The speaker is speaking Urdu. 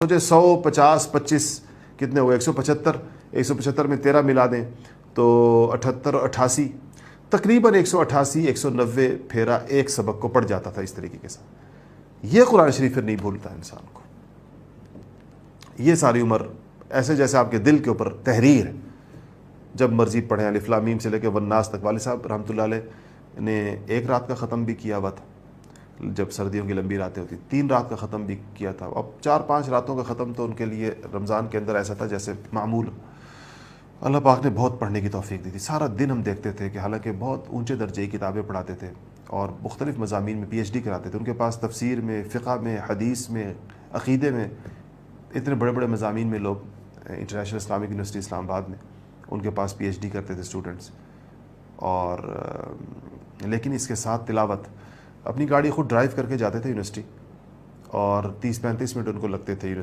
مجھے 100 50 25 کتنے ہوئے 175 175 میں 13 ملا دیں تو 78 اور 88 تقریباً 188 190 پھیرا ایک سبق کو پڑھ جاتا تھا اس طریقے کے ساتھ. یہ قرآن شریف پھر نہیں بھولتا انسان کو. یہ ساری عمر ایسے جیسے آپ کے دل کے اوپر تحریر ہے. جب مرضی پڑھیں الف لام میم سے لے کے والناس تک. والد صاحب رحمۃ اللہ علیہ نے ایک رات کا ختم بھی کیا ہوا تھا جب سردیوں کی لمبی راتیں ہوتی, 3 رات کا ختم بھی کیا تھا. اب 4-5 راتوں کا ختم تو ان کے لیے رمضان کے اندر ایسا تھا جیسے معمول. اللہ پاک نے بہت پڑھنے کی توفیق دی تھی. سارا دن ہم دیکھتے تھے کہ حالانکہ بہت اونچے درجے کی کتابیں پڑھاتے تھے اور مختلف مضامین میں PhD کراتے تھے. ان کے پاس تفسیر میں, فقہ میں, حدیث میں, عقیدے میں اتنے بڑے بڑے مضامین میں لوگ انٹرنیشنل اسلامک یونیورسٹی اسلام آباد میں ان کے پاس PhD کرتے تھے اسٹوڈنٹس. اور لیکن اس کے ساتھ تلاوت. اپنی گاڑی خود ڈرائیو کر کے جاتے تھے یونیورسٹی اور 30-35 منٹ ان کو لگتے تھے یونیورسٹی